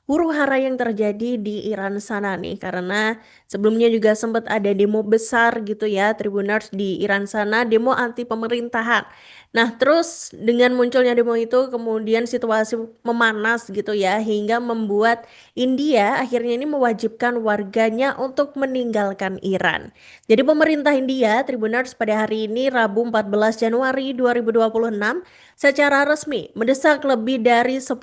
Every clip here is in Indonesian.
huru-hara yang terjadi di Iran sana nih, karena sebelumnya juga sempat ada demo besar gitu ya, Tribuners di Iran sana, demo anti pemerintahan. Nah, terus dengan munculnya demo itu kemudian situasi memanas gitu ya, hingga membuat India akhirnya ini mewajibkan warganya untuk meninggalkan Iran. Jadi pemerintah India, Tribuners pada hari ini Rabu 14 Januari 2026 secara resmi mendesak lebih dari 10.000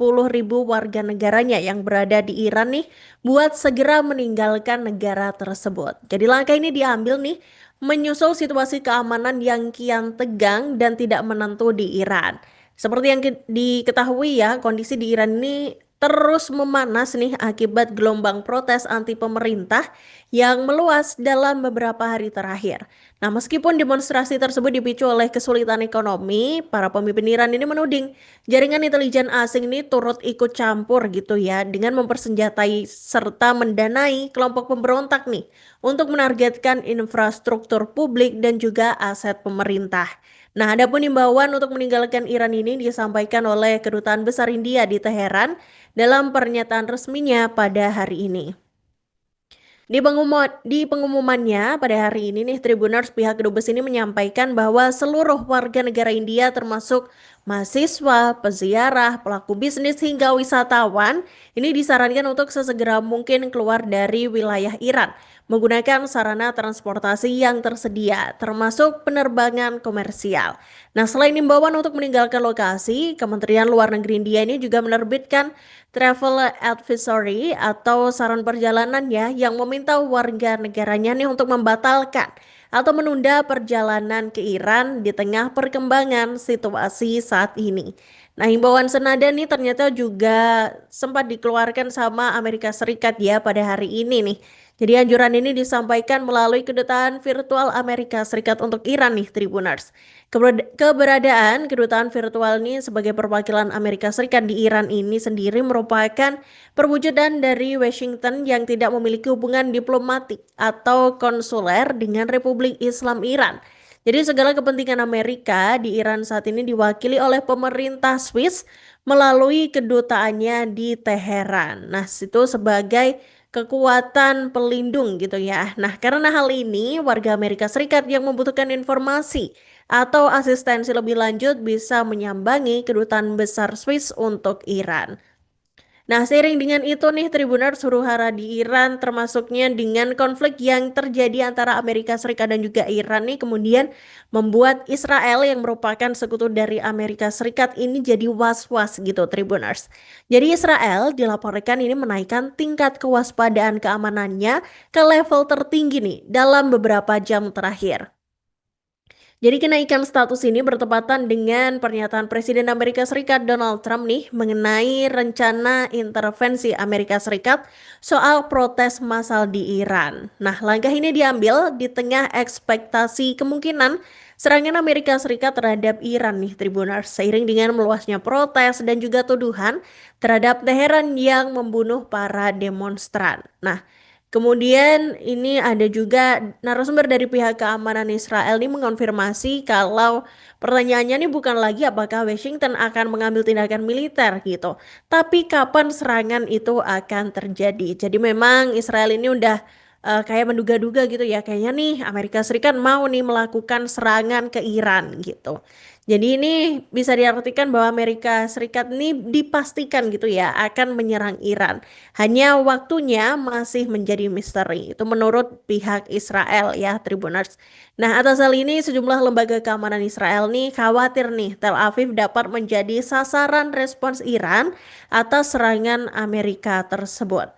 warga negaranya yang berada di Iran nih buat segera meninggalkan negara tersebut. Jadi langkah ini diambil nih menyusul situasi keamanan yang kian tegang dan tidak menentu di Iran. Seperti yang diketahui ya, kondisi di Iran ini terus memanas nih akibat gelombang protes anti pemerintah yang meluas dalam beberapa hari terakhir. Nah, meskipun demonstrasi tersebut dipicu oleh kesulitan ekonomi, para pemimpin Iran ini menuding jaringan intelijen asing ini turut ikut campur gitu ya dengan mempersenjatai serta mendanai kelompok pemberontak nih untuk menargetkan infrastruktur publik dan juga aset pemerintah. Nah, adapun imbauan untuk meninggalkan Iran ini disampaikan oleh Kedutaan Besar India di Teheran dalam pernyataan resminya pada hari ini. Di pengumumannya pada hari ini nih Tribuners pihak Kedubes ini menyampaikan bahwa seluruh warga negara India termasuk mahasiswa, peziarah, pelaku bisnis hingga wisatawan ini disarankan untuk sesegera mungkin keluar dari wilayah Iran menggunakan sarana transportasi yang tersedia termasuk penerbangan komersial. Nah, selain imbauan untuk meninggalkan lokasi, Kementerian Luar Negeri India ini juga menerbitkan travel advisory atau saran perjalanan ya yang meminta warga negaranya nih untuk membatalkan atau menunda perjalanan ke Iran di tengah perkembangan situasi saat ini. Nah, himbauan senada nih ternyata juga sempat dikeluarkan sama Amerika Serikat ya pada hari ini nih. Jadi anjuran ini disampaikan melalui kedutaan virtual Amerika Serikat untuk Iran nih Tribuners. Keberadaan kedutaan virtual ini sebagai perwakilan Amerika Serikat di Iran ini sendiri merupakan perwujudan dari Washington yang tidak memiliki hubungan diplomatik atau konsuler dengan Republik Islam Iran. Jadi segala kepentingan Amerika di Iran saat ini diwakili oleh pemerintah Swiss melalui kedutaannya di Teheran. Nah, itu sebagai kekuatan pelindung gitu ya. Nah, karena hal ini warga Amerika Serikat yang membutuhkan informasi atau asistensi lebih lanjut bisa menyambangi kedutaan besar Swiss untuk Iran. Nah, seiring dengan itu nih Tribuners huru-hara di Iran termasuknya dengan konflik yang terjadi antara Amerika Serikat dan juga Iran nih kemudian membuat Israel yang merupakan sekutu dari Amerika Serikat ini jadi was-was gitu Tribuners. Jadi Israel dilaporkan ini menaikkan tingkat kewaspadaan keamanannya ke level tertinggi nih dalam beberapa jam terakhir. Jadi kenaikan status ini bertepatan dengan pernyataan Presiden Amerika Serikat Donald Trump nih mengenai rencana intervensi Amerika Serikat soal protes massal di Iran. Nah, langkah ini diambil di tengah ekspektasi kemungkinan serangan Amerika Serikat terhadap Iran nih Tribuners seiring dengan meluasnya protes dan juga tuduhan terhadap Teheran yang membunuh para demonstran. Nah, kemudian ini ada juga narasumber dari pihak keamanan Israel ini mengonfirmasi kalau pertanyaannya ini bukan lagi apakah Washington akan mengambil tindakan militer gitu, tapi kapan serangan itu akan terjadi. Jadi memang Israel ini udah kayak menduga-duga gitu ya, kayaknya nih Amerika Serikat mau nih melakukan serangan ke Iran gitu. Jadi ini bisa diartikan bahwa Amerika Serikat ini dipastikan gitu ya akan menyerang Iran. Hanya waktunya masih menjadi misteri. Itu menurut pihak Israel ya, Tribuners. Nah, atas hal ini sejumlah lembaga keamanan Israel nih khawatir nih Tel Aviv dapat menjadi sasaran respons Iran atas serangan Amerika tersebut.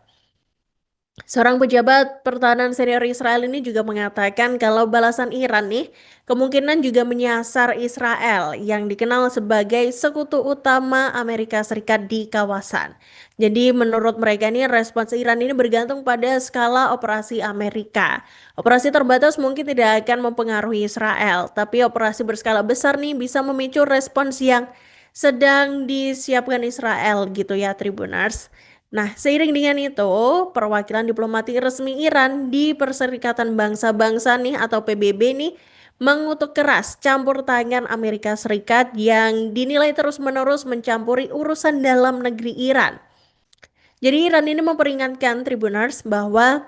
Seorang pejabat pertahanan senior Israel ini juga mengatakan kalau balasan Iran nih kemungkinan juga menyasar Israel yang dikenal sebagai sekutu utama Amerika Serikat di kawasan. Jadi menurut mereka ini respons Iran ini bergantung pada skala operasi Amerika. Operasi terbatas mungkin tidak akan mempengaruhi Israel, tapi operasi berskala besar nih bisa memicu respons yang sedang disiapkan Israel gitu ya Tribuners. Nah, seiring dengan itu, perwakilan diplomatik resmi Iran di Perserikatan Bangsa-Bangsa nih atau PBB nih mengutuk keras campur tangan Amerika Serikat yang dinilai terus-menerus mencampuri urusan dalam negeri Iran. Jadi Iran ini memperingatkan Tribuners bahwa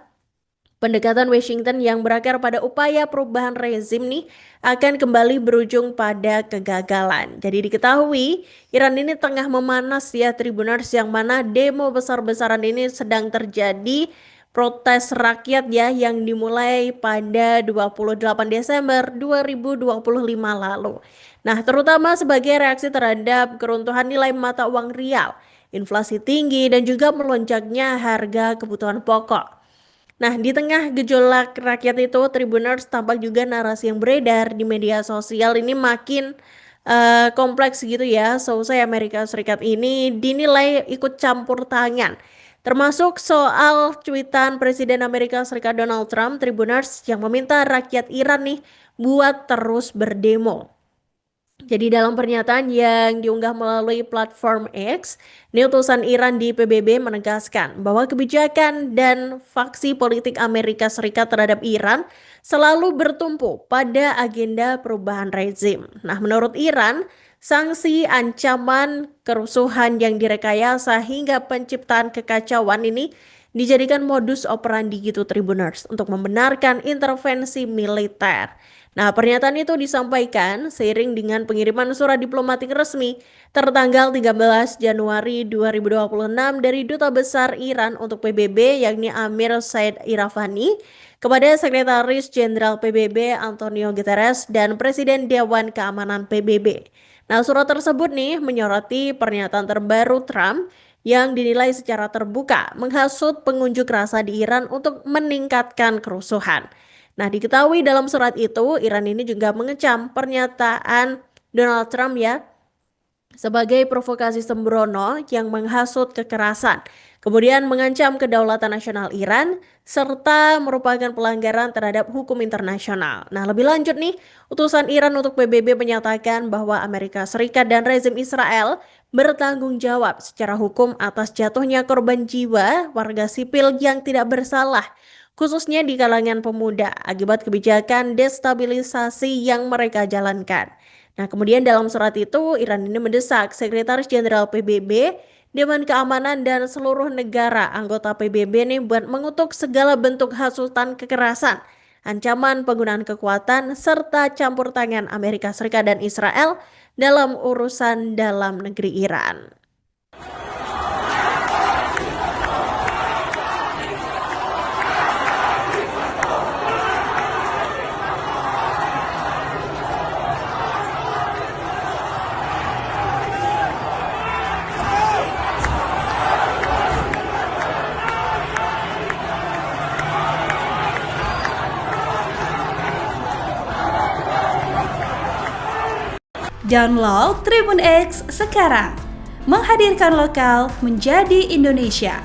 pendekatan Washington yang berakar pada upaya perubahan rezim nih akan kembali berujung pada kegagalan. Jadi diketahui Iran ini tengah memanas ya Tribuners, yang mana demo besar-besaran ini sedang terjadi, protes rakyat ya yang dimulai pada 28 Desember 2025 lalu. Nah, terutama sebagai reaksi terhadap keruntuhan nilai mata uang rial, inflasi tinggi dan juga melonjaknya harga kebutuhan pokok. Nah, di tengah gejolak rakyat itu, Tribuners, tampak juga narasi yang beredar di media sosial ini makin kompleks gitu ya. Seusai Amerika Serikat ini dinilai ikut campur tangan. Termasuk soal cuitan Presiden Amerika Serikat Donald Trump, Tribuners, yang meminta rakyat Iran nih buat terus berdemo. Jadi dalam pernyataan yang diunggah melalui platform X, utusan Iran di PBB menegaskan bahwa kebijakan dan faksi politik Amerika Serikat terhadap Iran selalu bertumpu pada agenda perubahan rezim. Nah, menurut Iran, sanksi, ancaman, kerusuhan yang direkayasa hingga penciptaan kekacauan ini dijadikan modus operandi gitu Tribuners untuk membenarkan intervensi militer. Nah, pernyataan itu disampaikan seiring dengan pengiriman surat diplomatik resmi tertanggal 13 Januari 2026 dari Duta Besar Iran untuk PBB yakni Amir Said Iravani kepada Sekretaris Jenderal PBB Antonio Guterres dan Presiden Dewan Keamanan PBB. Nah, surat tersebut nih menyoroti pernyataan terbaru Trump yang dinilai secara terbuka menghasut pengunjuk rasa di Iran untuk meningkatkan kerusuhan. Nah, diketahui dalam surat itu, Iran ini juga mengecam pernyataan Donald Trump ya sebagai provokasi sembrono yang menghasut kekerasan, kemudian mengancam kedaulatan nasional Iran, serta merupakan pelanggaran terhadap hukum internasional. Nah, lebih lanjut nih, utusan Iran untuk PBB menyatakan bahwa Amerika Serikat dan rezim Israel bertanggung jawab secara hukum atas jatuhnya korban jiwa warga sipil yang tidak bersalah, khususnya di kalangan pemuda akibat kebijakan destabilisasi yang mereka jalankan. Nah, kemudian dalam surat itu, Iran ini mendesak Sekretaris Jenderal PBB, Dewan Keamanan, dan seluruh negara anggota PBB ini buat mengutuk segala bentuk hasutan kekerasan, ancaman penggunaan kekuatan, serta campur tangan Amerika Serikat dan Israel dalam urusan dalam negeri Iran. Download Tribun X sekarang, menghadirkan lokal menjadi Indonesia.